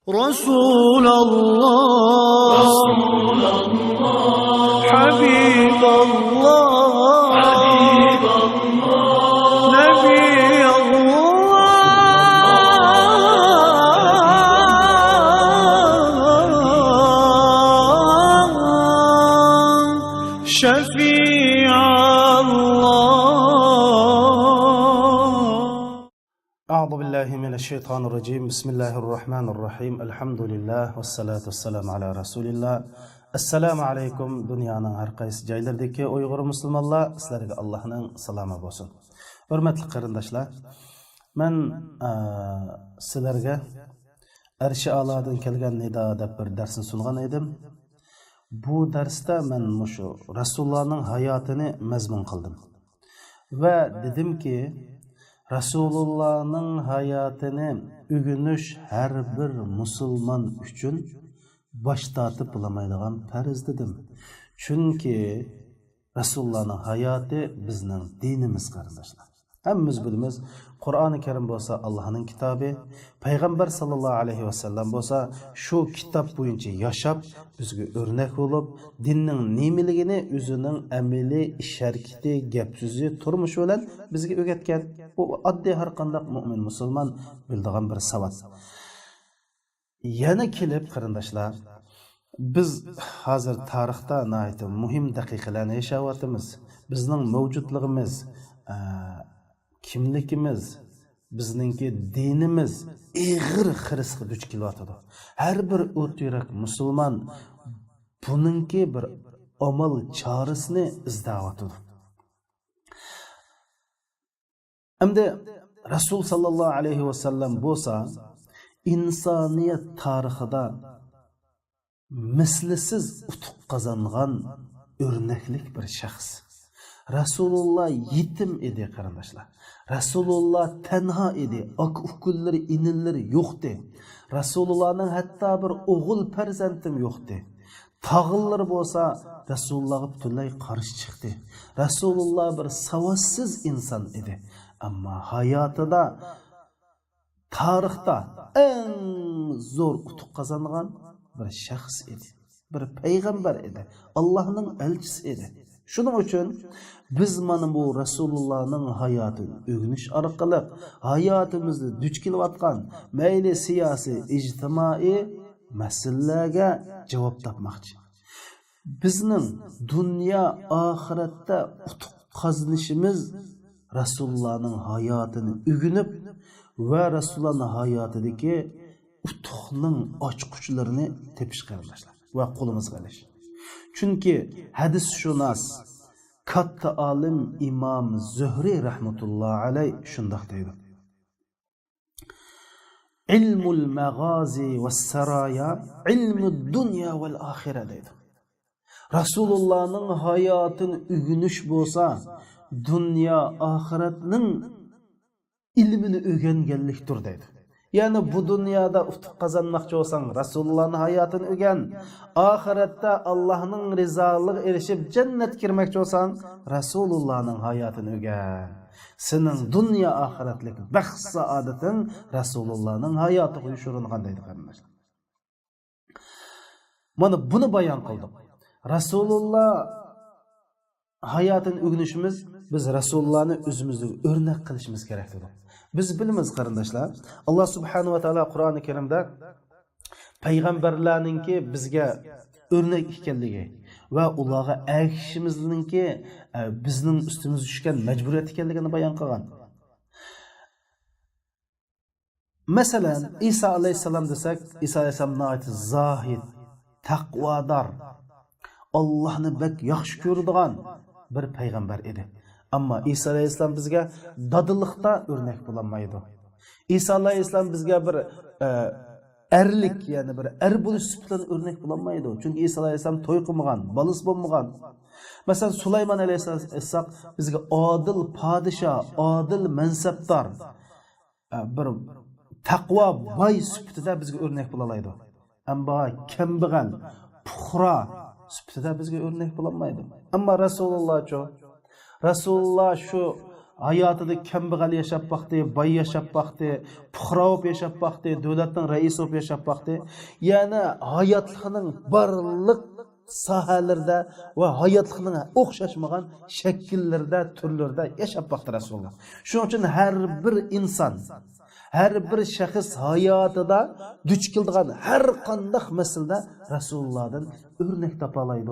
رسول الله حبيب الله نبي الله شفيع أعوذ بالله من الشيطان الرجيم بسم الله الرحمن الرحيم الحمد لله والصلاة والسلام على رسول الله السلام عليكم دنيانın her qaysı joylardagi Uyg'ur musulmonlar sizlarga Allohning salomı bo'lsin. Hurmatli qarindoshlar, men sizlarga Arshi A'lodan kelgan nido deb bir darsni sungan edim. Bu darsda men mushu Rasulullohning hayotini mazmun qildim va dedimki Rasulullah'ın hayatını ügünüş her bir Müslüman üçün baştatıp bulamaydıgan farz dedim. Çünkü Rasulullah'ın hayatı bizning dinimiz kardeşler. Hemmimiz bilimiz Kur'an-ı Kerim bolsa Allah'ın kitabı, Peygamber sallallahu aleyhi ve sellem bolsa şu kitap boyunca yaşap, bizge örnek olup, dinning nemiligini özünün emeli, iş hareketi, gap so'zi, turmush bilan bizga o'rgatgan. Bu oddiy har qanday mu'min musulmon bildigan bir savat. Yana kelib qarindoshlar, biz hozir tarixda nihoyat muhim daqiqalarni yashayapmiz. Bizning mavjudligimiz, kimligimiz, bizningki dinimiz ig'ir xirisga duch kelyapti. Har bir o't yurak musulmon buningki bir amal chorasini izlayapti. Endi Rasul sallallohu alayhi va sallam bo'lsa insoniyat tarixida mislisiz utuq qozongan o'rnaklik bir shaxs. Rasulullah yetim edi qarindoshlar. Rasulullah tenha edi. Ukulları, inilleri yoktu. Rasulullah'ın hatta bir oğul farzandim yoktu. Tağılları bolsa Rasulullah'a bütünlay karşı çıktı. Rasulullah bir savaşsız insan idi. Ama hayatıda, tarihta en zor utuq kazangan bir şahs idi. Bir peygamber idi. Allah'ın elçisi idi. Şunun için biz mana bu Rasulullah'ın hayatını öğreniş arqalı hayatımızda duch kelayotgan mayli siyasi, ijtimoiy masalalarga javob topmoqchi. Bizning dunyo oxiratda utuq qozonishimiz Rasulullah'ın hayatını öğrenip va Rasulullah'ın hayotidagi utuqning ochquchlarini tepish qarindoshlar va qo'limizga olish. Çünkü hadis-shunos katta alim İmam Zuhri rahmetullahi aleyh şundak deydi. İlmul magazi ve saraya ilmud dünya vel ahire deydi. Rasulullah'ın hayatını ügünüş bolsa dünya ahiretinin ilmini öğrengenliktir deydi. Yani bu dünyada utuq kazanmakçı olsan Resulullah'ın hayatını ögen, ahirette Allah'ın rizalığı erişip cennet girmekçi olsan Resulullah'ın hayatını ögen. Senin dünya ahiretlik baxt saadetin Resulullah'ın hayatı uyuşurungan deydi kardeşler. Mana bunu bayan kıldım. Resulullah hayatını ögünüşümüz biz Resulullah'ını özümüzde örnek kılışımız gerektir. Biz bilimiz qarindoshlar, Allah subhanahu va taolo Qur'oni Karimda payg'ambarlarninki bizga o'rnak ekanligi va ularga ergishishimizninki bizning ustimizga tushgan majburiyat ekanligini bayon qilgan. Masalan, İsa alayhisalom desak, İsa alayhisalom nihoyat zohid, taqvodor, Allohni bak yaxshi ko'radigan bir payg'ambar edi. Ama İsa aleyhisselam bizge dadılıkta örnek bulanmaydı. İsa aleyhisselam bizge bir erlik yani bir er buluş süpülen örnek bulanmaydı. Çünkü İsa aleyhisselam toy kılmagan, balız bulmagan. Mesela Süleyman aleyhisselam bizge adil padişah, adil mensepdar, bir takva bay süpütüde bizge örnek bulalaydı. Ama kembigen, puhra süpütüde bizge örnek bulanmaydı. Ama Resulullah çok Resulullah şu hayotida kambag'al yashab baqdi, boy yashab baqdi, puhra bo'lib yashab baqdi, davlatning raisi bo'lib yashab baqdi. Ya'ni hayotlikning barliq sohalarda va hayotlikning o'xshashmagan shakllarda, turlarda yashab baqdi Rasululloh. Shuning uchun har bir inson, har bir shaxs hayotida duch keladigan har qanday masalada Rasulullohdan o'rnak topa oladi.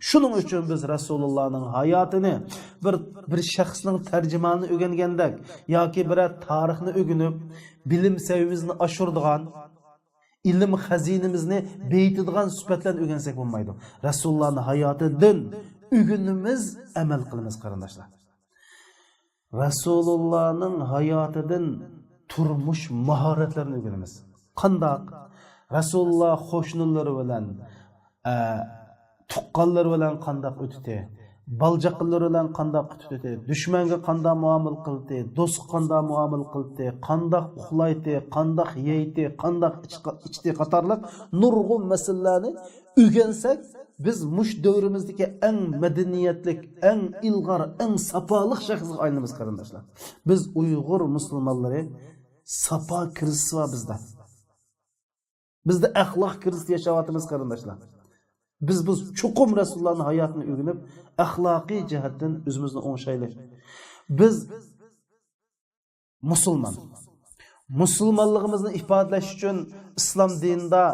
Shuning uchun biz Rasulullohning hayotini bir shaxsning tarjimonini o'rgangandek yoki bir tarixni o'rganib, bilim seviyamizni oshiradigan, ilm xazinimizni beytadigan sifatlarni o'rgansak bo'lmaydi. Rasulullohning hayotidan o'rganimiz, amal qilamiz qarindoshlar. Rasulullohning hayotidan turmush mahoratlarini o'rganamiz. Qandoq Rasululloh qo'shnilari bilan, tuqqanlari bilan qandoq o'tdi, baljaqlari bilan qandoq o'tdi, dushmanga qandoq muomala qildi, do'stga qandoq muomala qildi, qandoq uxlaydi, qandoq yeydi, qandoq ichdi qatorliq nurg'un masalalarni o'rgansak, biz mush davrimizdagi eng madaniyatlik, eng ilg'or, eng safoliq shaxsga aylanamiz qarindoshlar. Biz Uyg'ur musulmonlari safa kirisi var bizde. Bizde ahlak kirisi yaşavatımız kardeşler. Biz çokum Resulullah'ın hayatını öğrenip ahlaki cihetten özümüzden onşaylı. Biz Müslüman. Müslümanlığımızı ifadeleş için İslam dininde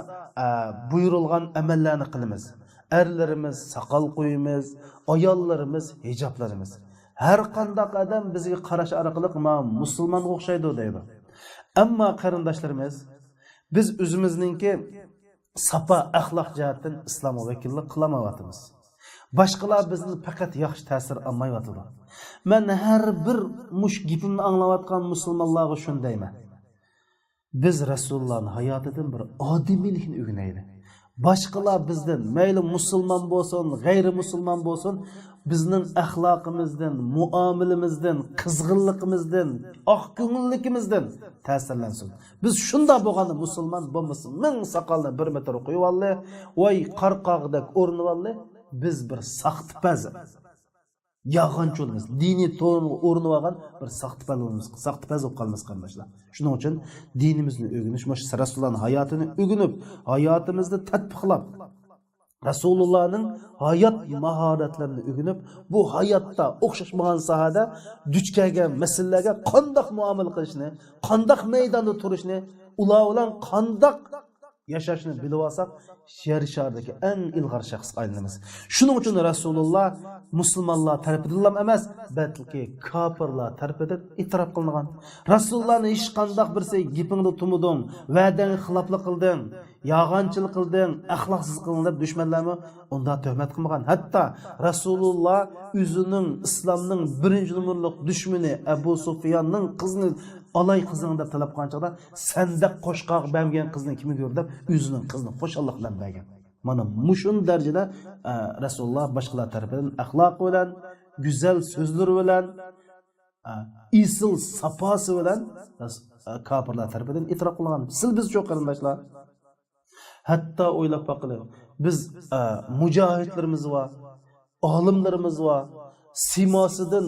buyurulgan emellerini kılımız. Erlerimiz sakal koyumuz, ayallarımız hicaplarımız. Her kandak adam bizi qarash arqılık Müslüman okşaydı deydi. Ama qarindoshlarimiz, biz o'zimizninki safa axloq jihatdan islomga vakillik qilmayapmiz. Boshqalar bizni faqat yaxshi ta'sir olmayapti. Men har bir mush gapimni anglayotgan musulmonlarga shundayman. Biz Rasulullohning hayotidan bir odimiylikni o'rganaylik. Boshqalar bizdan, mayli musulmon bo'lsin, g'ayri musulmon bo'lsin, bizning axloqimizdan, muomalamizdan, qizg'inligimizdan, oq ko'ngilligimizdan ta'sirlansin. Biz shunda bo'lganda musulmon bo'lmasin, ming soqolni 1 metr qo'yib oldi, voy qarqog'idek o'rnib oldi, biz bir saxtpaz, yolg'onchimiz, diniy to'g'ri o'rnib olgan bir saxtpaz bo'lib qolamiz qarindoshlar. Shuning uchun dinimizni o'rganish, Rasulullohning hayotini o'rganib, hayotimizni tatbiqlab, Rasulullah'nın hayat maharetlerini öğrenip, bu hayatta o'xshashmagan sahada duch kelgan masalalarga qandoq muomala qilishni, qandoq maydonda turishni, ular bilan qandoq yashashni bilib olsak, yer shardagi eng ilg'or shaxsga aylanamiz. Shuning uchun Rasululloh musulmonlar tarafidan emas, balki kofirlar tarafidan e'tirof qilingan. Rasulullohni hech qandoq birsi gapingni tumuding, va'dangni xiloflik qilding, yolg'onchilik qilding, axloqsiz qilding deb dushmanlarni unda tuhmat qilmagan. Hatto Rasululloh o'zining islomning birinchi numurliq dushmani Abu Sufyonning qizini alay qizini deb talab qilganchada, sendek qo'shqoq bergan qizni kimi ko'rdi deb o'zining qizini qo'shalliq bilan bergan. Mana mushun darajada Rasululloh boshqalar tarafidan axloq bilan, go'zal so'zlar bilan, isil safosi bilan kofirlar tarafidan e'tirof qilingan. Biz cho'q qarindoshlar. Hatto o'ylab boqing. Biz mujohidlarimiz va olimlarimiz va simosidan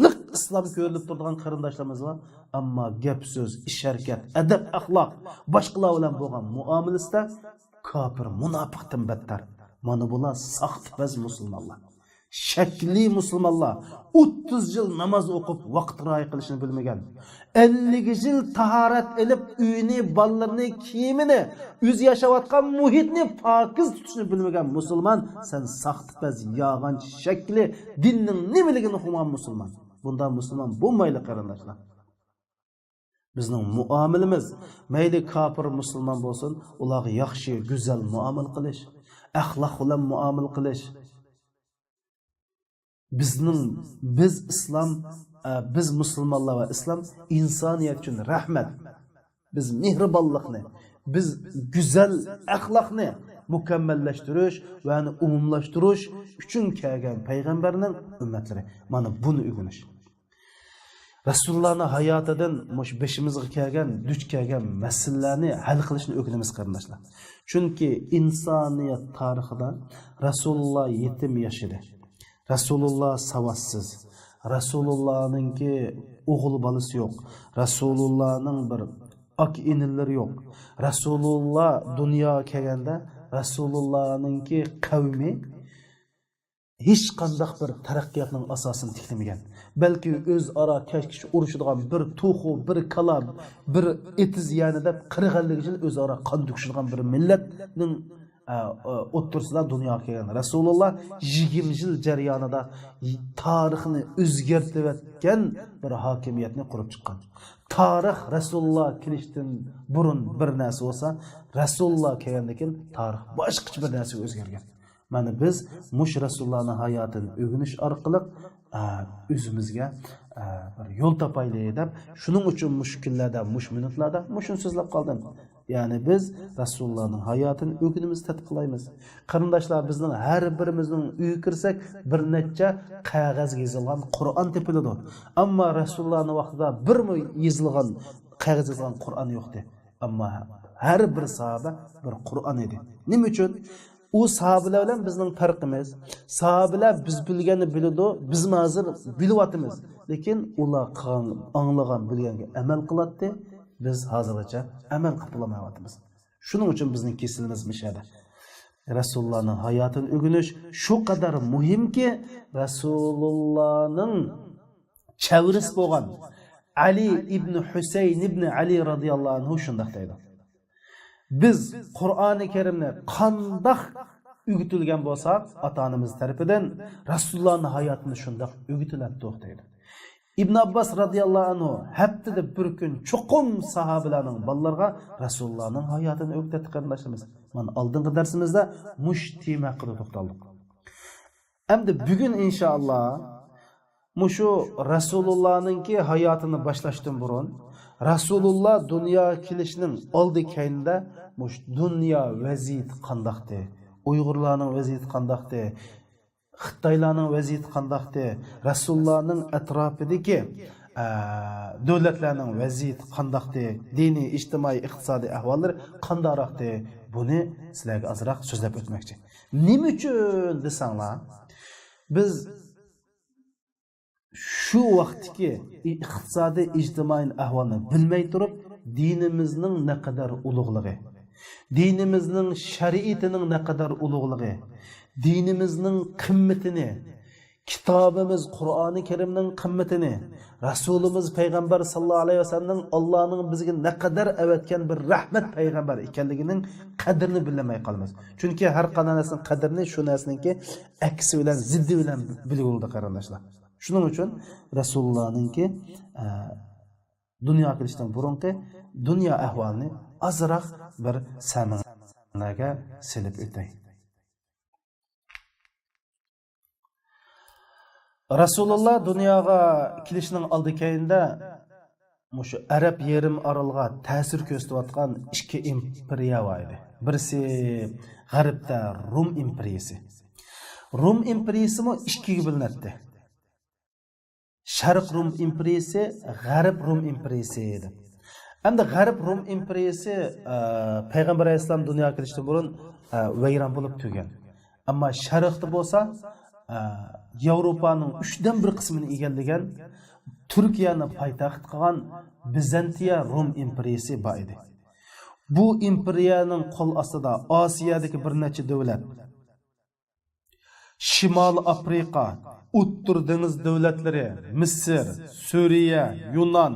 liq islom ko'rilib turgan qarindoshlarimiz va ammo gap so'z, ish harakat, adab, axloq boshqalar bilan bo'lgan muomalasida kofir, munofiqdan battar. Mana bular saxtpaz musulmonlar. Shakli musulmonlar 30 yil namoz o'qib, vaqt rioya qilishni bilmagan. 50 yil tahorat elib, uyini, bolalarni, kiyimini, o'zi yashayotgan muhitni pokiz tutishni bilmagan musulmon, sen saxtpaz, yolg'onchi, shakli, dinning nimaligini bilmagan musulmon. Bundan musulmon bo'lmaydi qarindoshlar. Bizning muomalamiz mayli kofir musulmon bo'lsin, ularga yaxshi, go'zal muomala qilish, axloq bilan muomala qilish. Biz islom, biz musulmonlar va islom insoniyat uchun rahmat. Biz mehribonlikni, biz go'zal axloqni mukammallashtirish va uni umumlashtirish uchun kelgan payg'ambarning ummatlari. Mana buni o'rganish. Rasulullohning hayotidan beshimizga kelgan, duch kelgan masalalarni hal qilishni o'rganamiz qarindoshlar. Chunki insoniyat tarixida Rasululloh yetim yashadi. Rasululloh savassiz. Rasulullah'nınki oğul balısı yok. Rasulullah'nın bir ak inilleri yok. Rasulullah dünya kelgende Rasulullah'nınki kavmi hiç qandaq bir taraqqiyotning asosini tiklamagan. Balki o'zaro kechish urushadigan bir to'xu, bir kala, bir etiz yani deb 40 yil o'zaro qon to'kishadigan bir millatning o'ttirsida dunyoga kelgan. Rasululloh 20 yil jarayonida tarixni o'zgartirib o'tgan bir hokimiyatni qurib chiqqan. Tarix Rasululloh kelishdan burun bir narsa bo'lsa, Rasululloh kelgandan keyin tarix boshqacha bir narsaga o'zgargan. Mana biz mush Rasulullahning hayotini o'rganish orqali o'zimizga bir yo'l topaylik deb, shuning uchun mush kunlarda, mush minutlarda mushun so'zlab qoldim. Ya'ni biz Rasulullahning hayotini o'rganimiz, tadqiqlaymiz. Qarindoshlar, bizning har birimizning uyiga kirsak, bir necha qog'ozga yozilgan Qur'on topiladi. Ammo Rasulullahning vaqtida bir yozilgan qog'oz yozilgan Qur'on yo'qdi. Ammo har bir sahoba bir Qur'on edi. Nima uchun? O sahabeler bilen bizning farqimiz. Sahabeler biz bilgeni biladi, biz hozir bilyapmiz. Lekin ular anglagan, bilganga amal qiladi. Biz hozircha amal qilolmayapmiz. Shuning uchun bizning kesilimiz mishada. Rasulullahning hayotini o'rganish shu qadar muhimki, Rasulullahning chavrisi bo'lgan Ali ibn Husayn ibn Ali radhiyallohu anhu shunday deydi. Biz Qur'oni Karimni qandoq o'gitilgan bo'lsak, ota-onamiz tarafidan Rasulullahning hayotini shundoq o'gitiladi deydi. İbn Abbas radhiyallohu anhu haftada bir kun cho'qim sahobalarning bolalarga Rasulullahning hayotini o'rgatdi qarindoshlarimiz. Mana oldingi darsimizda mush tema haqida to'xtaldik. Endi bugun inshaalloh mushu Rasulullahninki hayotini boshlashdan burun Rasulullah dünya kelishning oldi keyinda mush dunyo vaziyati qandaqdi? Uyg'urlarning vaziyati qandaqdi? Xitoylarning vaziyati qandaqdi? Rasulullahning atrofidagi davlatlarning vaziyati qandaqdi? Diniy, ijtimoiy, iqtisodiy ahvollar qandaqdi? Buni sizlarga azroq so'zlab o'tmoqchi. Nima uchun desanglar, biz şu vaqtki iqtisodiy ijtimoiy ahvolni bilmay turib, dinimizning ne kadar ulug'ligi, dinimizning shariatining ne kadar ulug'ligi, dinimizning qimmatini, kitobimiz Qur'oni Karimning qimmatini, Rasulimiz payg'ambar sallallohu alayhi vasallamning Allohning bizga ne kadar avatgan bir rahmat payg'ambar ekanligining qadrini bilmay qolamiz. Chunki har qanday narsaning qadrini shu narsaningki aksi bilan, ziddi bilan bilg'uldi qarindoshlar. Shuning uchun Rasulullahninki dunyo kelishdan burungi dunyo ahvolini azroq bir saminaga silib o'tay. Rasulullah dunyoga kelishning oldi keyinda mushu Arab yerim orolga ta'sir ko'rsatayotgan ikki imperiya bor edi. Birisi g'arbda Rum imperiyasi. Rum imperiyasi mo ikkiga bo'linadi. Sharq Rum imperiyasi, G'arb Rum imperiyasi edi. Endi G'arb Rum imperiyasi Payg'ambar alayhisalom dunyoga kelishdan burun vayron bo'lib tugan. Ammo Sharqda bo'lsa Yevropaning 3dan 1 qismini egallagan Turkiyani poytaxt qilgan Bizantiya Rum imperiyasi bor edi. Bu imperiyaning qo'l ostida Osiyodagi bir necha davlat, Shimol Afrika, O'ttir dengiz davlatlari, Misr, Suriya, Yunon,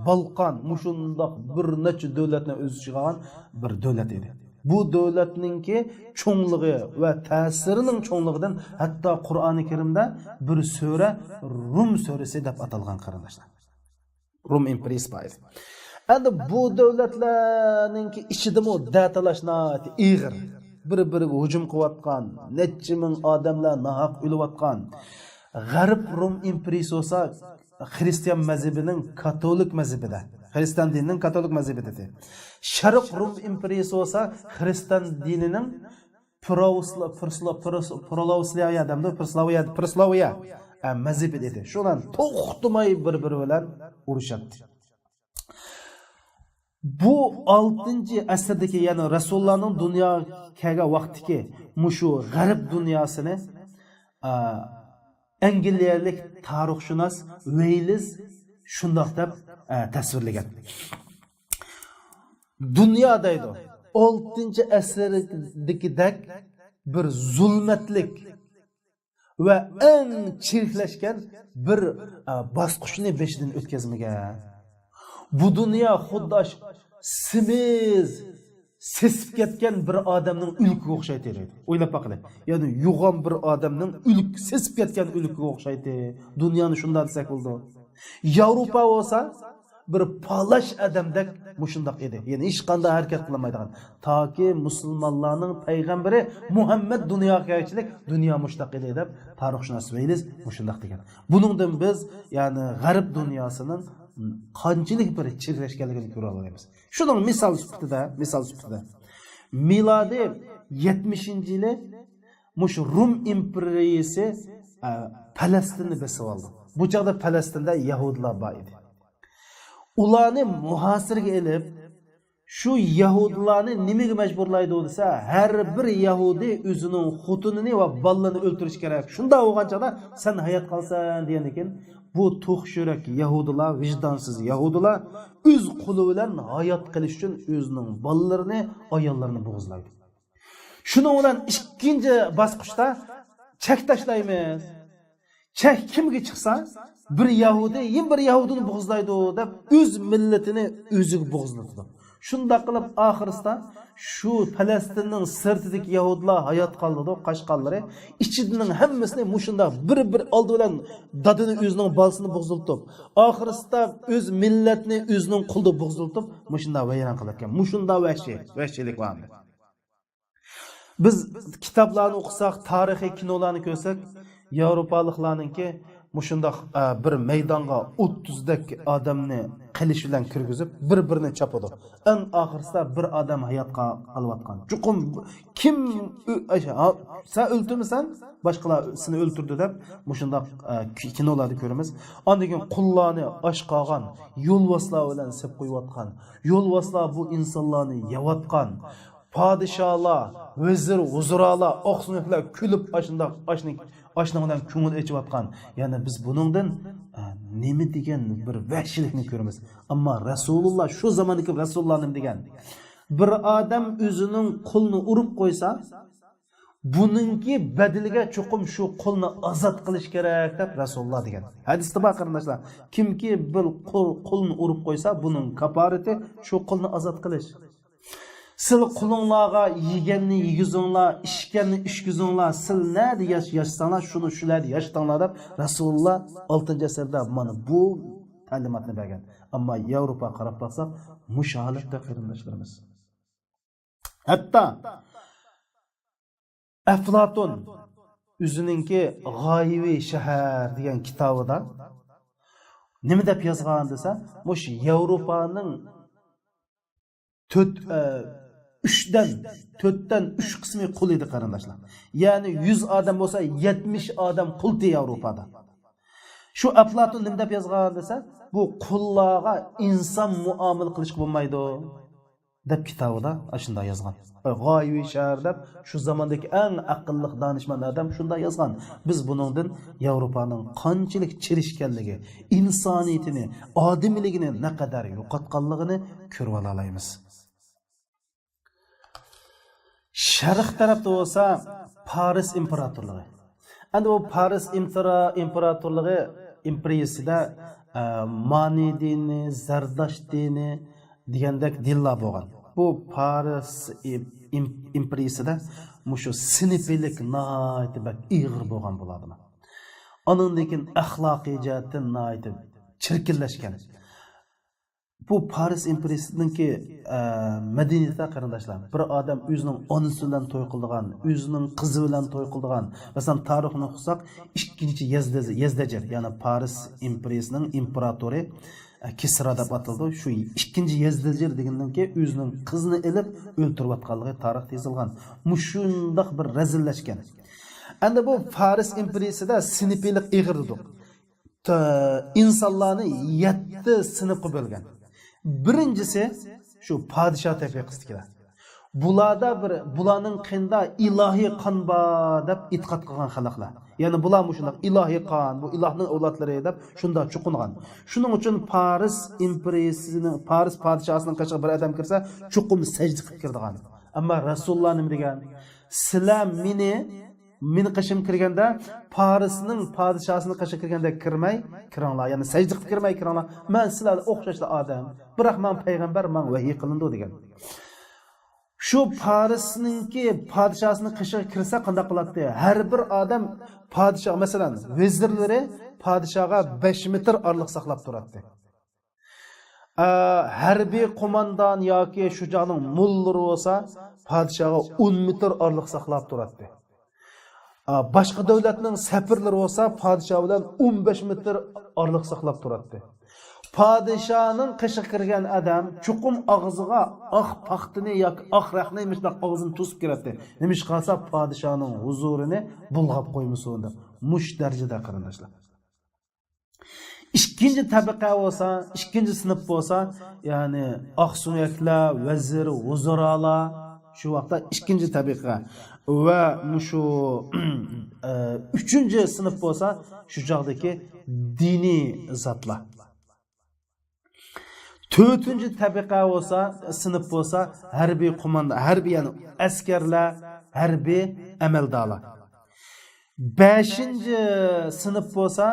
Balqon mushundoq bir necha davlatni o'z ichiga olgan bir davlat edi. Bu davlatningki cho'ngligi va ta'sirining cho'ngligidan hatto Qur'oni Karimda bir sura Rum surasi deb atalgan qarindoshlar. Rum imperiyasi bor edi. Endi bu davlatlarningki ichidami datalashnar ig'ir, bir-biriga hujum qilayotgan, necha ming odamlar nahaq o'layotgan. G'arb Rum imperiyasi bo'lsa Xristian mazhabining katolik mazhabida, Xristian dinining katolik mazhabida. Sharq Rum imperiyasi bo'lsa Xristian dinining Proslaviya mazhabida edi. Shular to'xtamay bir-biri bilan urushadi. Bu 6-asrdagi, ya'ni Rasulullohning dunyoga kelgan vaqtiki mushu g'arb dunyosini Angliyalik tarixshunos Weyles shundoq deb tasvirlagan. Dünya deydi, 6. asrdagidek bir zulmatlik ve en çirkleşken bir basqışını beşidan o'tkazmagan. Bu dünya xuddaş simiz sesib ketgan bir odamning ulkiga o'xshaydi. O'ylab baqing. Ya'ni yo'g'on bir odamning sesib ketgan ulkiga o'xshaydi. Dunyoni shunday desak bo'ldi. Yevropa bo'lsa bir palash adamdek mushundoq edi. Ya'ni hech qanday harakat qilmaydigan. Toki musulmonlarning payg'ambari Muhammad dunyoga kelganchilik dunyo mushtaq edi deb tarixshunos Weyles mushundoq degan. Buningdan biz ya'ni g'arb dunyosining qanchalik bir chirlashganligini ko'ra olamiz. Shuning misol sifatida milodiy 70-yili mush Rum imperiyasi Falastinni besib oldi. Bu chaqda Falastinda Yahudilar bor edi. Ularni muhosirga elib, shu Yahudilarni nimaga majburlaydi desa, har bir Yahudi o'zining xotinini va bolalarini o'ldirish kerak. Shunda o'g'anchada sen hayot qolsan degan ekan. Bu to'xshurak Yahudilar, vijdonsiz Yahudilar o'z qo'li bilan hayot qilish uchun o'zining bolalarini, ayollarini bo'g'izlaydi. Shuning bilan ikkinchi bosqichda chek tashlaymiz. Chek kimga chiqsa, bir Yahudi, bir Yahudini bo'g'izlaydi deb o'z millatini o'ziga bo'g'izlaydi. Shunda qilib oxirisida shu Falastinning sirtidagi Yahudilar hayot qoldi, Qashqarlari ichidining hammasini mushunda bir oldi bilan dadini o'zining bolasini bo'g'izlatib, oxirisida o'z millatini o'zining qulda bo'g'izlatib, mushunda vayron qilayotgan. Mushunda vahshiylik bor. Biz kitoblarni o'qisak, tarixiy kinolarni ko'rsak, Yevropaliklarningki mushundaq bir maydonga 30 dak odamni qilish bilan kirgizib, bir-birini chapadi. Eng oxirsida bir odam hayotga qolayotgan. Chuqum kim sen o'ltirmisan, boshqalar seni o'ltirdi deb mushundaq kinolarni ko'ramiz. Ondan keyin qullarni osh qolgan, yo'lvoslar bilan sep qo'yayotgan. Yo'lvoslar bu insonlarni yavatgan. Padişahlar, vezir, huzuralar, oqsunuklar kulib ashundan ko'ngil echiyotgan. Ya'ni biz buningdan nima degan bir vahshiylikni ko'ramiz. Ammo Rasululloh shu zamondagi Rasululloh nima degan? Bir odam o'zining qo'lini urib qo'ysa, buningki badiliga cho'qim shu qo'lni ozod qilish kerak deb Rasululloh degan. Hadisda bor qarindoshlar, kimki bir qo'lni urib qo'ysa, buning kafarati shu qo'lni ozod qilish. Sil qulunlarga yeganni yegizinglar, ishganni ishgizinglar, sil nada yashsanlar, shuni shularni yashtanlar deb Rasululloh 6-asrda mana bu ta'limotni bergan. Ammo Yevropa qarab baxsak, mushohalatda qarindoshlarimiz. Hatto Aflatun o'zininki G'oyiviy shahar degan kitobida nima deb yozgan desa, mush Yevropaning 4'ten 3 qismi qul edi qarindoshlar. Ya'ni 100 odam bo'lsa 70 odam quldi Yevropada. Shu Aflatun nima deb yozgan desa, bu qullarga inson muomala qilishga bo'lmaydi deb kitobida shunday yozgan. G'oyiviy shahar deb shu zamondagi eng aqlli donishmand odam shunday yozgan. Biz buningdan Yevropaning qanchalik chirishganligi, insoniyatini, odamligini naqadar yo'qotganligini ko'rib olamiz. Sharq tarafda bo'lsa Paris imperatorligi. Endi bu Paris imperatorligi imperiyasida Mani dini, Zardash dini degandek dinlar bo'lgan. Bu Paris imperiyasida mushu sinfilik nihoyatda bak ig'ir bo'lgan bo'ladi. Onundan axloqiy jihatdan nihoyatda chirkinlashgan. Bu Paris imperiyasininki madaniyatda qarindoshlar. Bir odam o'zining onasi bilan to'y qildigan, o'zining qizi bilan to'y qildigan. Masalan, tarixni o'qisak, 2-Yezdajir, ya'ni Paris imperiyasining imperatori Kisra deb ataldi. Shu 2-Yezdajir degandan keyin o'zining qizini elib o'ltirayotganligi tarixda yozilgan. Mushundaq bir razillashgan. Endi bu Paris imperiyasida sinfilik ig'irdi. İnsanlarni 7 sinfga bo'lgan. Birincisi şu padişah tefekküsüdür. bularning qinda ilohiy qon bor deb e'tiqod qilgan xalqlar. Ya'ni bular shunday ilohiy qon, bu ilohning avlodlari deb shunda chuqungan. Shuning uchun Paris imperiyasining Paris podshosining qishiga bir odam kirsa, chuqum sajda qilib kirdigan. Ammo Rasululloh nima degan? Sizlar meni qishim kirganda Parisning podshosining qishiga kirganda kiringlar. Ya'ni sajda qilib kiringlar. Men sizlar o'xshashlar odam. Biroq men payg'ambar, men vahiy qilindi degan. Şu Paris'ninki padişahının qishiga kirsa qanday qiladi? Har bir odam padişah, masalan, vezirlari padişaha 5 metr orliq saqlab turadi. Harbiy qo'mondan yoki shujoning mullari bo'lsa, padişaha 10 metr orliq saqlab turadi. Boshqa davlatning safirlari bo'lsa, padişah bilan 15 metr orliq saqlab turadi. Padişahının qishiga kirgan adam chuqum og'ziga oq paxtini yoki oq raqni mishdaq og'zini to'sib kiradi. Nima ish qilsa padişahning huzurini bulg'ab qo'ymasin deb. Mush darajada qarindoshlar. Ikkinchi tabaqa bo'lsa, ikkinchi sinf bo'lsa, ya'ni oq suyaklar, vazir, huzuralar shu vaqtda ikkinchi tabaqa va shu uchinchi sinf bo'lsa, shu chog'dagi diniy zotlar. To'rtinchi tabaqa bo'lsa, sinf bo'lsa, harbiy qo'monda, harbiy ya'ni askarlar, harbiy amaldorlar. Beshinchi sinf bo'lsa,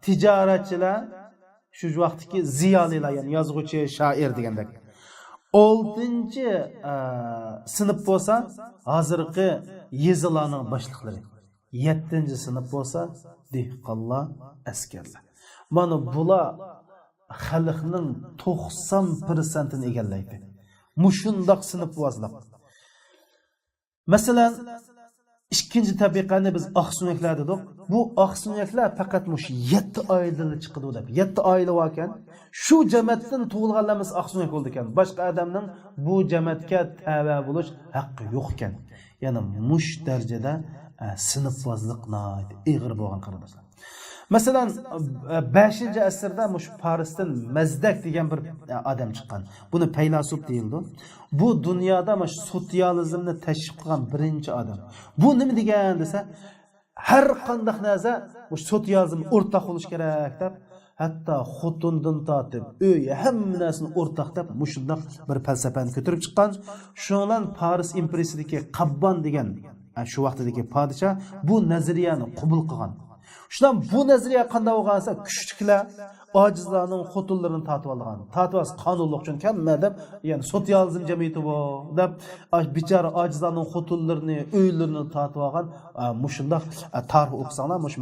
tijoratchilar, shu vaqtdagi ziyolilar, ya'ni yozuvchi, shoir degandek. Oltinchi sinf bo'lsa, hozirgi yezilarning boshliqlari. Yettinchi sinf bo'lsa, dehqonlar, askarlar. Mana bular xalqning 90%'ini egallaydi. Mushundoq sinf vazlab. Masalan, ikkinchi tabiqani biz oqsunaklar dedik. Bu oqsunaklar faqat mush 7 oiladan chiqadi deb. 7 oila ekan, shu jamoatdan tug'ilganlarimiz oqsunak bo'ldi ekan. Boshqa odamning bu jamoatga tava bo'lish haqqi yo'q ekan. Ya'ni mush darajada sinfvozlik ig'ir bo'lgan qarindoshlar. Masalan, 5-asrda mush Parisdan Mazdak degan bir odam chiqqan. Buni faylasuf deyildi. Bu dunyoda mush sotsializmni tashviq qilgan birinchi odam. Bu nima degan desa, har qanday narsa mush sotsializm o'rtaq bo'lish kerak deb, hatto xotindan tortib, uy hamma narsani o'rtaq deb mushundoq bir falsafani ko'tarib chiqqan. Shundan Paris imperiyasidagi Qabban degan shu vaqtdagi podshoh bu nazariyani qabul qilgan. Şundan bu nazariya qanday bo'lgansa, kuchliklar ojizlarning xotinlarini tatib olgan. Tatibas qonunlik uchun kamma deb, ya'ni sotsializm jamiyati bu deb bichara ojizlarning xotinlarini, uylarini tatib olgan. Mushundoq tarix o'qisanglar, mush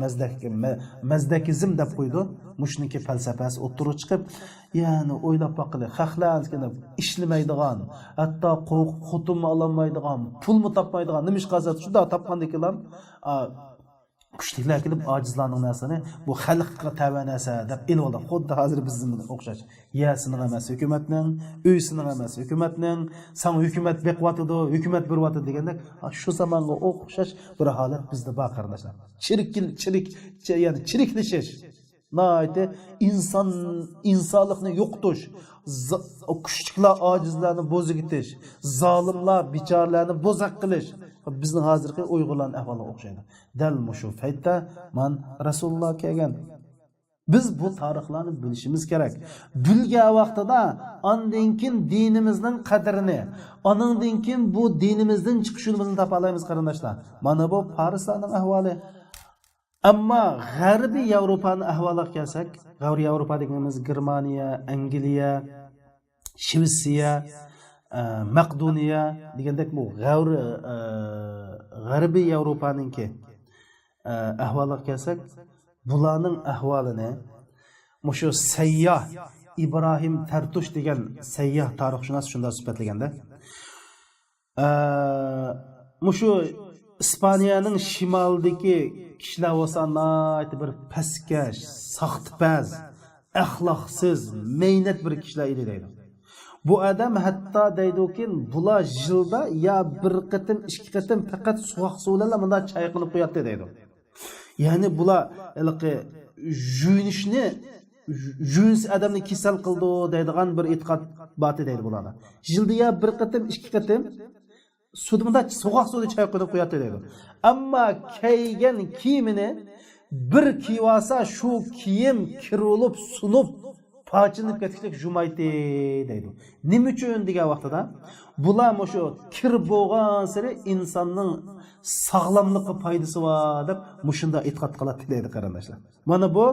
mazdakizm deb qo'ydi. Mushniki falsafasi o'ttirib chiqib, ya'ni o'ylab boqili, xalqlar ishlamaydigan, hatto xotin ololmaydigan, pulni topmaydigan, nima ish qilsa shunda topgandikilar kuchliklar kelib ojizlarning narsani bu xalqqa tava narsa deb ilib oldi. Xuddi hozir bizning o'xshash. Yasining emas hukumatning, uysining emas hukumatning, san hukumat beqiyotidi, hukumat beriyotidi degandek, shu zamonga o'xshash bir holat bizda bor qarindoshlar. Ya'ni chiriklashish, noite insonlikni yo'qotish, kuchliklar ojizlarni bo'zigitish, zolimlar bichorlarni bo'zaq qilish bizning hozirgi Uyg'urlarning ahvoliga o'xshaydi. Dal mushu paytda men Rasululloh kelgan. Biz bu tarixlarni bilishimiz kerak. Bilgan vaqtida ondan keyin dinimizning qadrini, ondan keyin bu dinimizdan chiqishimizni topa olamiz qarindoshlar. Mana bu Parislarning ahvoli. Ammo G'arbiy Yevropaning ahvoliga kelsak, G'arbiy Yevropa deganimiz Germaniya, Angliya, Shvetsiya, Maqdoniya degandek bu G'arbiy Yevropaninki ahvoliga kelsak, bularning ahvolini mushu sayyoh Ibrohim Tartush degan sayyoh tarixshunos shunday sifatlaganda, mushu Ispaniyaning shimolidagi kishilar bo'lsa, bir pastkash, saxtipaz, axloqsiz, mehnat bir kishilar edi deydi. Bu adam hatta deydi-ki, bular yilda ya bir qatim, ikki qatim faqat suvoq suvlarla bunda chayqilib qo'yadi deydi. Ya'ni bular yuyinishni jüns adamni kesal qildi deydigan bir e'tiqod boti deydi bularga. Yildiya bir qatim, ikki qatim sudimda so'g'oq suvda choy qo'yib qo'yadi deydi. Ammo kiygan kiyimini bir kiyvasa shu kiyim kirilib, sunib, pochinib ketishlik jumaydi deydi. Nima uchun degan vaqtida bular shu kir bo'lgan sari insonning sog'lomligi foydasi bor deb mushunda e'tiqod qiladi deydi qarindoshlar. Mana bu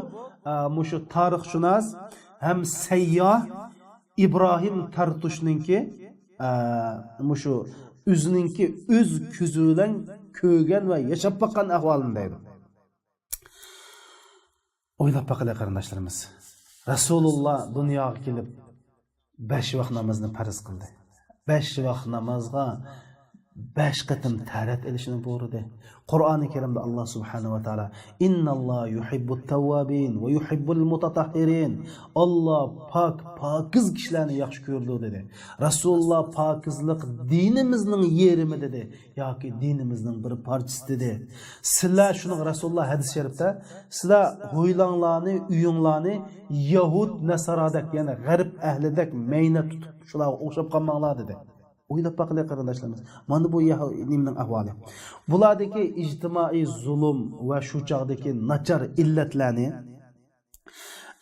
shu tarixshunos ham sayyoh İbrahim Tartushninki shu o'zininki o'z ko'zi bilan ko'rgan va yashab boqqan ahvolini deydi. O'ylab boqinglar qarindoshlarimiz. Rasululloh dunyoga kelib 5 vaqt namozni farz qildi. 5 vaqt namozga 5 qatim tarat elishini buyurdi. Qur'oni Karimda Alloh subhanahu va taolo innalloh yuhibbut tawwabin va yuhibbul mutatahhirin. Alloh pokiz kishilarni yaxshi ko'rdi dedi. Rasululloh pokizlik dinimizning yerimi dedi yoki dinimizning bir parchasi dedi. Sizlar shuni Rasululloh hadis sharifda sizlar ho'ylanglarni, uyinglarni Yahud nasoradak, ya'ni g'arb ahlidak mayna tutib shularga o'xshab qolmanglar dedi. O'ylab boqinglar qarindoshlarimiz. Mana bu nimning ahvoli. Bulardagi ijtimoiy zulm va shu chog'dagi nachar illatlarni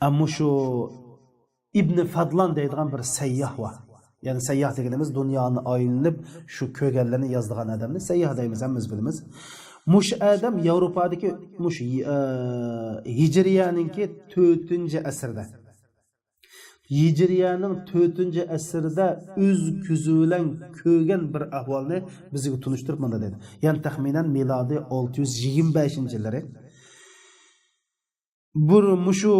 ammo shu Ibn Fadlan deydigan bir sayyoh bor. Ya'ni sayyoh deganimiz dunyoni aylanib shu ko'rganlarni yozdigan odamni sayyoh deymiz, hammamiz bilamiz. Mush adam Yevropadagi mush Hijriyaninki 4-asrda Hijriyaning 4-asrda o'z ko'zi bilan ko'rgan bir ahvolni bizga tunishtirib mana dedi. Ya'ni taxminan milodiy 625-yillari bir mushu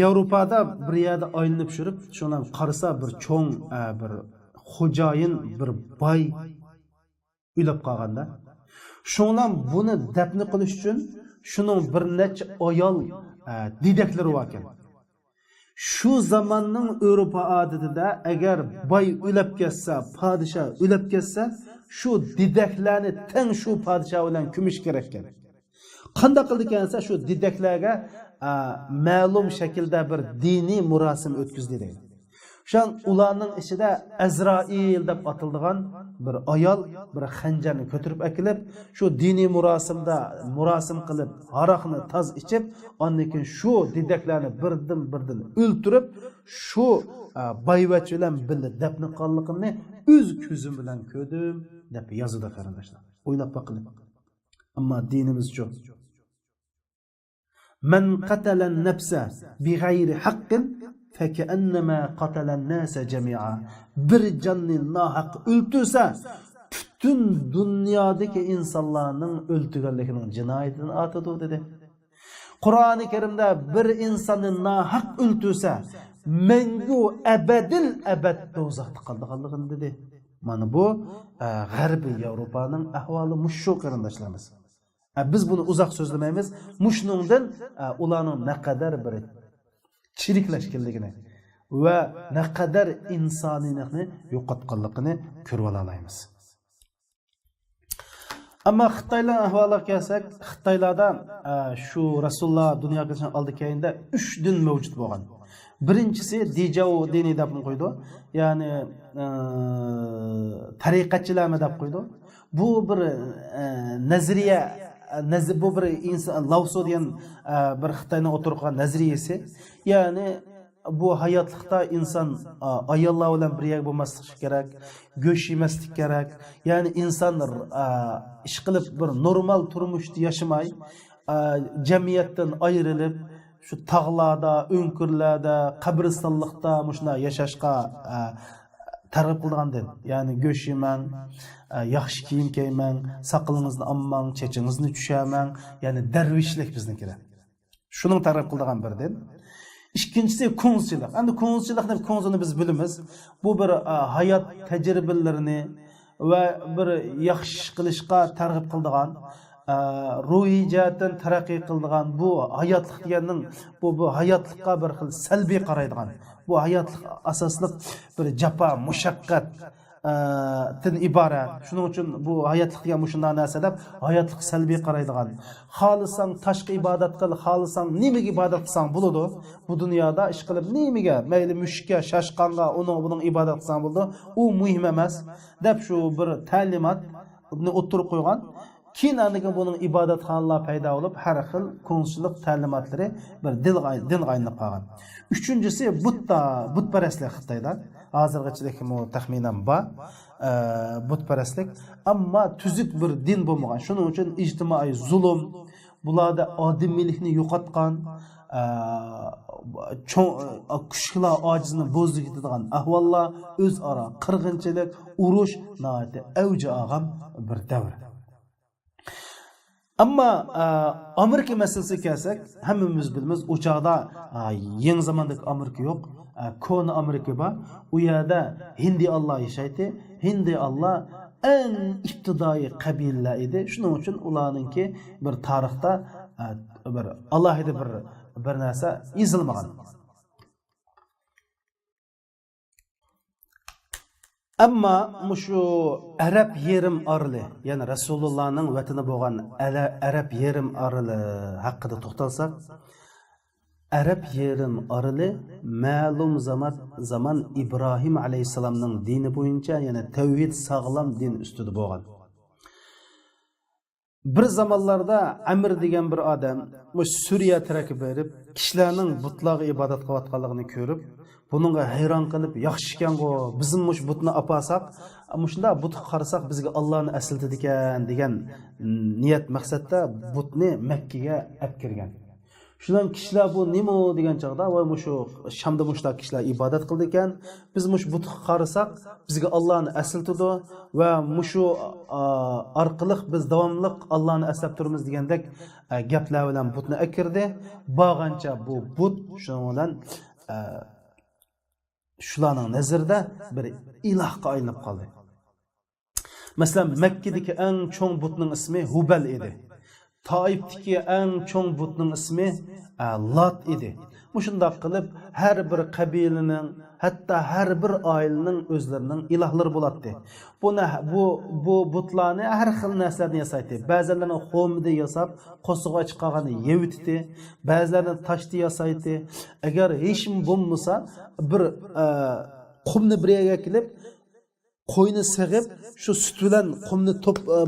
Yevropada bir yerda aylanib yurib, shundan qarasa bir cho'ng bir xo'jayin, bir boy uylab qolganda, shundan buni dafn qilish uchun shuning bir necha ayol didaklari bor ekan. Şu zamanның Avrupa adetida agar boy o'lib ketsa, podshoh o'lib ketsa, shu didaklarni teng shu podshoh bilan ko'mish kerak ekan. Qanday qildi ekansa, shu didaklarga ma'lum shaklda bir diniy murosim o'tkazdi deydi. Shan ularning ichida Azroil deb atiladigan bir ayol bir xanjarni ko'tarib akilib, shu diniy murosim qilib, aroqni toz ichib, ondan keyin shu didaklarni birdan o'ltirib, shu boyvach bilan birga dafn qilganligini o'z ko'zim bilan ko'rdim deb yozadi qarindoshlar. O'ylab boqing. Ammo dinimizcha Man qatala an-nafsa bighayri haqqin فَكَأَنَّمَا قَتَلَ النَّاسَ جَمِيعًا. Bir canını nahaq öldürse, bütün dünyadaki insanların öldürgenlikinin cinayetini atıdı dedi. Kur'an-ı Kerim'de bir insanı nahaq öldürse, mengu ebedil ebed dozaqda kaldıqallığını dedi. Mana bu G'arbiy Yevropaning ahvoli mushu qarindoshlarimiz. Biz bunu uzaq so'zlamaymiz. Mushningdan ularning naqadar bir chiriklashganligini va naqadar insoniyatni yo'qotganligini ko'rib olamiz. Ammo Xitoylar ahvoliga kelsak, Xitoylarda shu Rasululloh dunyoga kelishdan oldikayinda 3 din mavjud bo'lgan. Birinchisi Dijao dini deb qo'ydi. Ya'ni tariqatchilarni deb qo'ydi. Bu bir nazariya, bu bir inson Lauso degan bir Xitoyning o'tirgan nazariyasi. Ya'ni bu hayotlikda inson ayollar bilan birga bo'lmasligi kerak, go'sht yemaslik kerak. Ya'ni insonlar ish qilib bir normal turmushda yashamay, jamiyatdan ayrilib, shu tog'larda, o'nkurlarda, qabristonlikda mushuna yashashga targ'ib qilgandir. Ya'ni go'sht yemang, yaxshi kiyim kiymang, saqalingizni olmang, chechingizni tushamang, ya'ni darvishlik biznikilar. Shuning targ'ib qilgan birdan. İkincisi ko'ngilchilik. Endi ko'ngilchilikni ko'ngilni biz bilamiz. Bu bir hayot tajribalarini va bir yaxshi qilishga targ'ib qiladigan, ruhiy jihatdan taraqqiy qiladigan bu hayotlik deganning bu hayotlikqa bir xil salbiy qaraydigan. Bu hayotlik asosli bir jafo, mushaqqat, tin iborat. Shuning uchun bu hayotlik degan shunday narsa deb hayotlik salbiy qaraydigan. Xohlasang tashqi ibodat qil, xohlasang nimaga ibodat qilsang bo'ladi. Bu dunyoda ish qilib nimaga, mayli mushukka, shashqonga, buning ibodat qilsang bo'ladi. U muhim emas deb shu bir ta'limotni o'ttirib qo'ygan. Keyin aniga buning ibodatxonalar paydo bo'lib, har xil ko'ngilchilik ta'limotlari bir din aylanib qolgan. Uchinchisi butparastlik Xitoyda. Hozirgacha mu taxminan bor butparastlik, ammo tuzuk bir din bo'lmagan. Shuning uchun ijtimoiy zulm, bularda odamiylikni yo'qotgan, kuchlar ojizni bo'zib ketadigan ahvollar, o'zaro qirg'inchilik, urush nihoyatda avj olgan bir davr. Ammo Amerika masalasiga kelsak, hammamiz bilamiz, u chaqda yangi zamondagi Amerika yo'q, koni Amerika bor. U yerda Hindi Allah yashaydi. Hindi Allah eng ibtidoiy qabilalar edi. Shuning uchun ularningki bir tarixda bir alohida bir narsa yozilmagan. Ammo mushu Arab yerim orli, ya'ni Rasulullohning vatani bo'lgan Arab yerim orli haqida to'xtalsak, Arab yerim orli ma'lum zaman İbrahim alayhisalomning dini bo'yicha, ya'ni tavhid sog'lom din ustida bo'lgan. Bir zamonlarda Amr degan bir odam mush Suriya tarafga berib, kishilarning butlarga ibodat qilayotganligini ko'rib, buningga hayron qilib, yaxshi ekan-ku, bizim mush butni apasak, mushunda but qarasak bizga Allohni aslatadi ekan degan niyat maqsadda butni Makkaga olib kirgan. Shundan kishilar bu nima degan chaqda, voy mushu Shamda mushlar kishilar ibodat qildi ekan, biz mush but qarasak bizga Allohni aslatadi va mushu orqali biz davomli Allohni aslab turamiz degandek gaplar bilan butni akirdi. Bag'ancha bu but shuning bilan shularning nazarida bir ilohga aylanib qoldi. Masalan, Makkadagi eng cho'ng butning ismi Hubal edi. Taifdagi eng cho'ng butning ismi Lat edi. Mushundoq qilib har bir qabilaning, hatto har bir oilaning o'zlarining ilohlari bo'ladi. Bu butlarni har xil narsalarni yasaydi. Ba'zilarini xo'mida yasab, qo'sig'i chiqqanini yevitdi, ba'zilarini toshda yasaydi. Agar hech kim bo'lmasa, bir qumni bir yerga kelib, qo'yni sig'ib, shu sut bilan qumni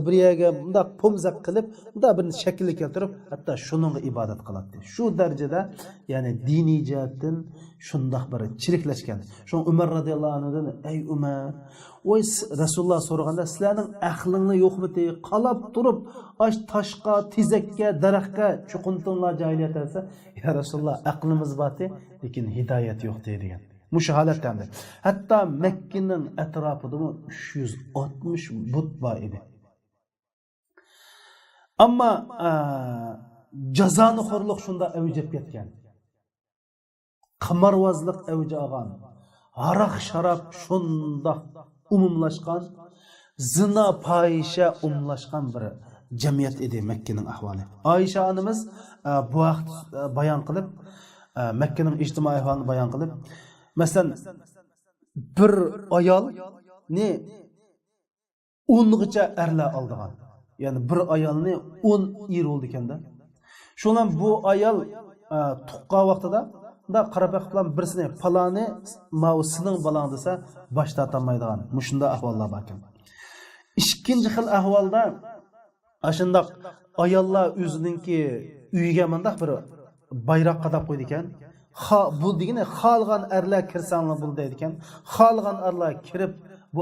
bir yerga bunday pomzaq qilib, bunday bir shaklga keltirib, hatto shuningga ibodat qiladi. Shu darajada, ya'ni diniy jihatdan shundoq bir chiriklashgan. Shu Umar radhiyallohu anhudan, ey Umar, voy Rasululloh so'raganda, sizlarning aqlingni yo'qmidi? Qalab turib, ash toshqa, tezakka, daraxtga chuquntinglar joylayat desa, ya Rasululloh, aqlimiz bor-ku, lekin hidoyat yo'q degan. Mush holatda. Hatto Makkaning atrofida 360 but bor edi. Ammo jazoni xo'rlik shunda avjab ketgan. Qamarvozlik avj olgan. Aroq sharob shunda umumlashgan, zina fohisha umumlashgan bir jamiyat edi Makkaning ahvoli. Oysha onamiz bu vaqt bayon qilib, Makkaning ijtimoiy ahvolini bayon qilib, masalan, bir ayol ne 10gacha erlar oldigan. Ya'ni bir ayolni 10 er oldi ekanda. Shundan bu ayol tuqqan vaqtida da qarab bilan birisini palani mavsining balang desa bosh tortolmaydigan. Mushunda ahvollar bor ekan. Ikkinchi xil ahvolda ashundoq ayollar o'zininki uyiga mendaq bir bayroq qadab qo'ydi ekan. Bu degani xalgan erlar kirsanglar bo'ldi ekan. Xalgan erlar kirib bu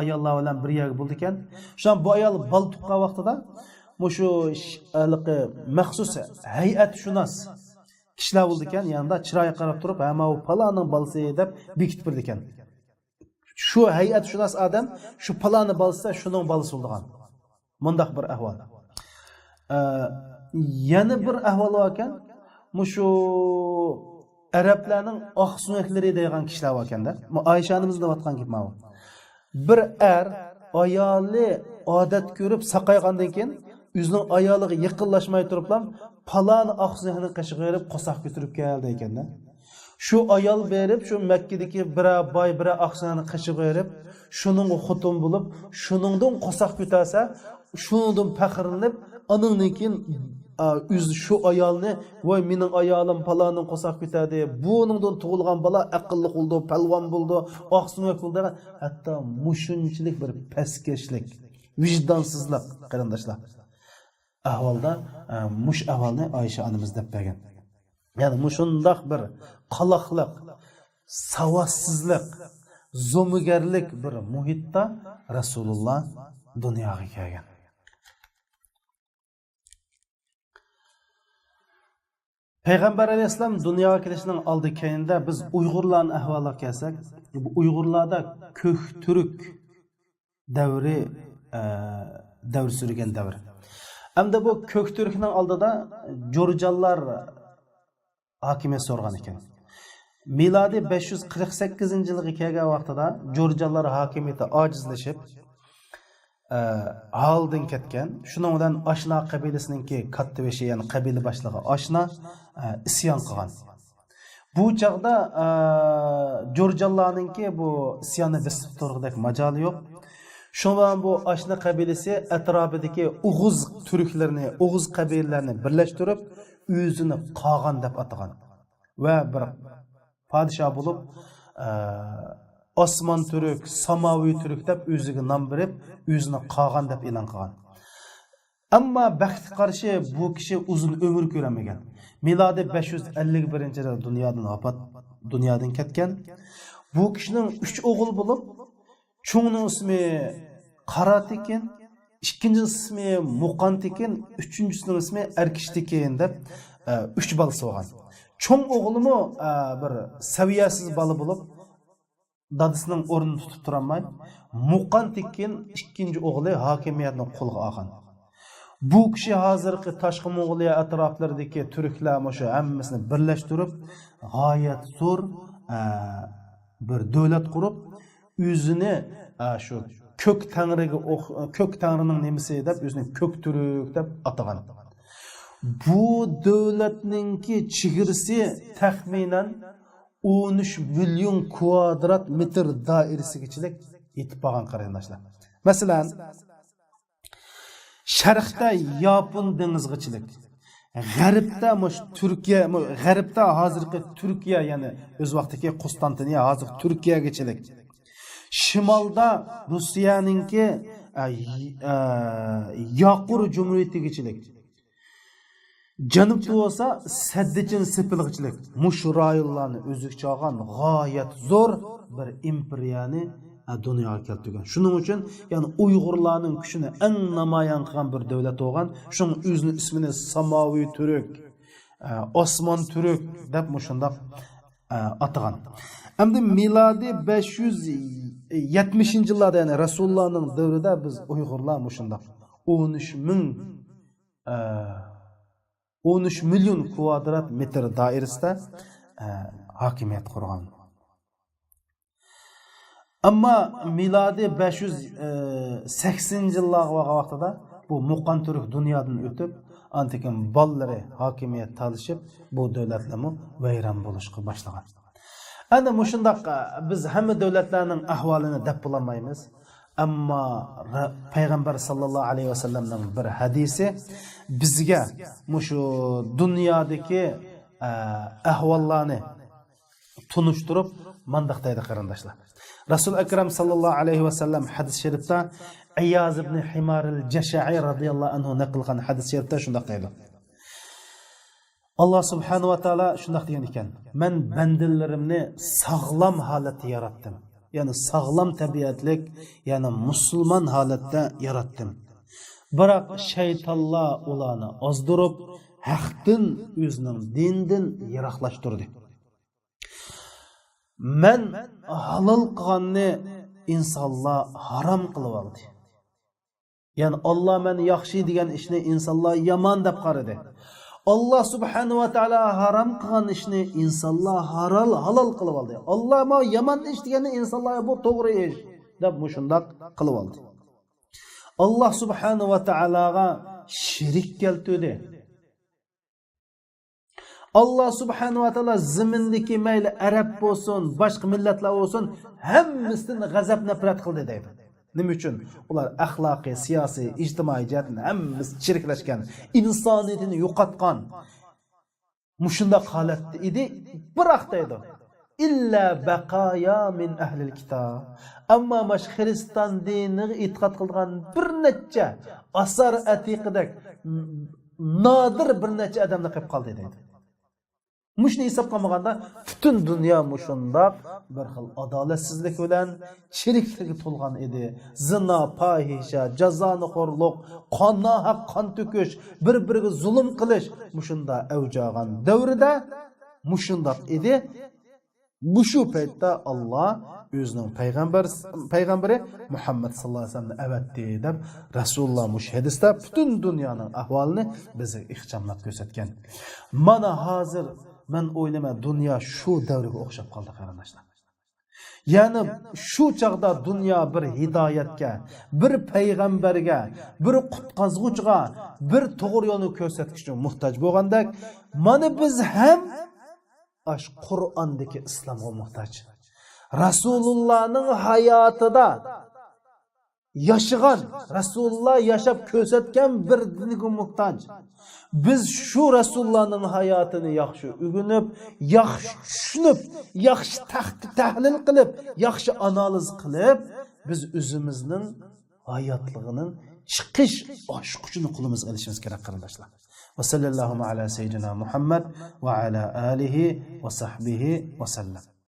ayollar bilan bir yerga bo'ldi ekan. Shun bu ayol bal tuqqan vaqtida mushu maxsus hay'at shunas kishilar bo'ldi ekan, yanında chiroyi qarab turib, "Hamma u palaning balasi" deb bekitib berdi ekan. Shu hay'at shunas odam shu palani balsa shuning balasi bo'lgan. Mundaq bir ahvol. Yana bir ahvol bor ekan. Mushu Arablarning oq sunaklari degan kishilar bor ekanda. Oysha onamiz deyotgan gap mana. Bir ayoli odat ko'rib saqaygandan keyin o'zining ayoliga yaqinlashmay turiblam, palani oq sunakni qashib berib qo'saq ko'tarib keldi ekanda. Şu ayal berip, şu Mekke'deki bira bay bira aksanı kaşı verip, şunun xutun bulup, şunundan qosak kütasa, şunundan pəxirlenip, anınınkin şu ayalını, vay mening ayalim palanın qosak kütadi, bunundan tuğulgan bala aqıllı oldu, pelvan buldu, aqsunak buldu, hatta muşunçilik bir peskeşlik, vicdansızlık, qarindaşlar. Ahvalda, muş ahvalni Ayşe anımız dep bergen. Yani muşundaq bir qalaqlıq, savadsızlık, zomugerlik bir muhitta Resulullah dunyoga kelgan. Peygamber Aleyhisselam dunyoga kelishining oldi keyinda biz Uyg'urlarning ahvoliga kelsak, bu Uyg'urlarda ko'k turk davri sürgen davr. Hamda bu ko'k turkning oldida Jo'rjallar hakimiyet sorgan ekan. Miladi 548-yilga kelgan vaqtida Jo'rjallar hakimiyeti ajizlashib, haldan ketgan. Shuning bilan Ashna qabilasininki katta beshi, ya'ni qabila boshlig'i Ashna isyon qilgan. Bu chaqda Jo'rjallarninki bu isyonni bisib turg'idek majoli yo'q. Şundan bu Ashna qabilasi atrofidagi O'g'iz turklarni, O'g'iz qabilalarini birlashtirib, o'zini Qog'on deb atagan va bir podshoh bo'lib, Osman Türk, Samaviy Türk deb o'ziga nom berib, o'zini Qog'on deb e'lon qilgan. Ammo baxtga qarshi bu kishi uzun umr ko'ramagan. Milodi 551-yilda dunyodan ketgan. Bu kishining 3 o'g'il bo'lib, cho'ngning ismi Qaratikin, ikkinchi ismi Muqantikin, uchinchisining ismi Erkishtikin deb 3 bola bo'lgan. Cho'ng o'g'limi bir saviyasiz bola bo'lib, dadasining o'rnini tutib turolmay, Muqantikin ikkinchi o'g'li hokimiyatni qo'lga olgan. Bu kishi hozirgi tashqi Mo'g'uliya atroflaridagi turklar o'sha hammasini birlashtirib, g'oyat zo'r bir davlat qurib, o'zini shu ko'k tangrining nemisi deb o'zini ko'k turk deb atagan. Bu davlatninki chegirasi taxminan 13 million kvadrat metr doirasigacha yetib qolgan qarindoshlar. Masalan, sharqda Yapon dengizgachilik, g'arbda Turkiya, g'arbda hozirgi Turkiya, ya'ni o'z vaqtidagi Konstantiniya, hozir Turkiyagachilik. Shimolda Rossiyaninki Yaqur Cumhuriyetigachilik. Janubda bo'lsa Saddichin sepilg'ichilik. Mush rayonlarni o'zigcha olgan g'oyat zo'r bir imperiyani dunyoga keltirgan. Shuning uchun, ya'ni Uyg'urlarning kuchini eng namoyon qilgan bir davlat bo'lgan. Shuning o'zining ismini Samaviy Turk, Osman Turk deb mushundaq atagan. Hamda milodi 570-yillarda, ya'ni Rasulullohning davrida biz Uyg'urlar mushundaq 13 million kvadrat metr doirasida hokimiyat qurgan. Ammo milodi 580-yillarga vaqtida bu Muqan Turk dunyodan o'tib, antikin bollari hokimiyat talishib, bu davlatlarni vayron bo'lishga boshlagan. Ana mushundaq biz hamma davlatlarning ahvolini deb bilmaymiz. Ammo payg'ambar sallallohu alayhi vasallamning bir hadisi bizga mushu dunyodagi ahvollarni tunishtirib mandaq deydi qarindoshlar. Rasul akram sallallohu alayhi vasallam hadis sharifda Iyaz ibn Himar al-Jasha'i radhiyallohu anhu naqlgan hadis sharifda shundaq deydi. Allah subhanahu wa ta'ala shundaq degan ekan: "Men bandilarimni sog'lom holatda yaratdim." Yani sağlam tabiatlik, yani musulman holatda yaratdim. Biroq shaytonlar ularni ozdirib, haqdan o'zining dindan yiroqlashtirdi. Men halol qilganni insonlar harom qilib oldi. Yani Allah men yaxshi degan ishni insonlar yomon deb qaradi. Allah subhanahu wa ta'ala haram qilgan ishni insonlar halol qilib oldi. Allah ma yomon ish deganni insonlar bu to'g'ri ish deb mushundaq qilib oldi. Allah subhanahu wa ta'alaga shirik keltirdi. Allah subhanahu wa ta'ala zimindeki mayli Arab bo'lsin, boshqa millatlar bo'lsin, hammasidan g'azab nafrat qildi deydi. Nima uchun? Ular axloqiy, siyosiy, ijtimoiy jihatdan hammasi chiriklashgan, insoniyatini yo'qotgan. Mushunda holatda edi, biroq deydi. İlla baqaya min ahlil kitob. Ammo mash xristian diniga e'tiqod qilgan bir necha asar atiqidak nadir bir necha odamni qilib qoldi deydi. Mushni hisob qilmaganda butun dunyo mushundoq bir xil adolatsizlik bilan chiriklikka to'lgan edi. Zina, fahisha, jazonixo'rlik, qonga haq qon to'kish, bir-biriga zulm qilish mushunda avjagan davrida mushundoq edi. Bu shu paytda Alloh o'zining payg'ambari Muhammad sallallohu alayhi vasallamni avatdi deb Rasululloh mush hadisda butun dunyoning ahvolini bizga ixchamlab ko'rsatgan. Mana hozir men o'ylayman dunyo shu davrga o'xshab qoldi qarindoshlar. Ya'ni shu chaqda dunyo bir hidoyatga, bir payg'ambarga, bir qutqazuvchiga, bir to'g'ri yo'lni ko'rsatishga muhtoj bo'lganda, mana biz ham aş Qur'ondagi islomga muhtoj. Rasulullohning hayotida yashagan, Rasululloh yashab ko'rsatgan bir dinga muhtoj. Biz shu Rasulullohning hayotini yaxshi o'rganib, yaxshi tushunib, yaxshi tahlil qilib, yaxshi analiz qilib, biz o'zimizning hayotligining chiqish oshquchini qo'limizga olishimiz kerak qarindoshlar. Ve sallallahu ala seyyidina Muhammed ve ala alihi ve sahbihi ve sellem.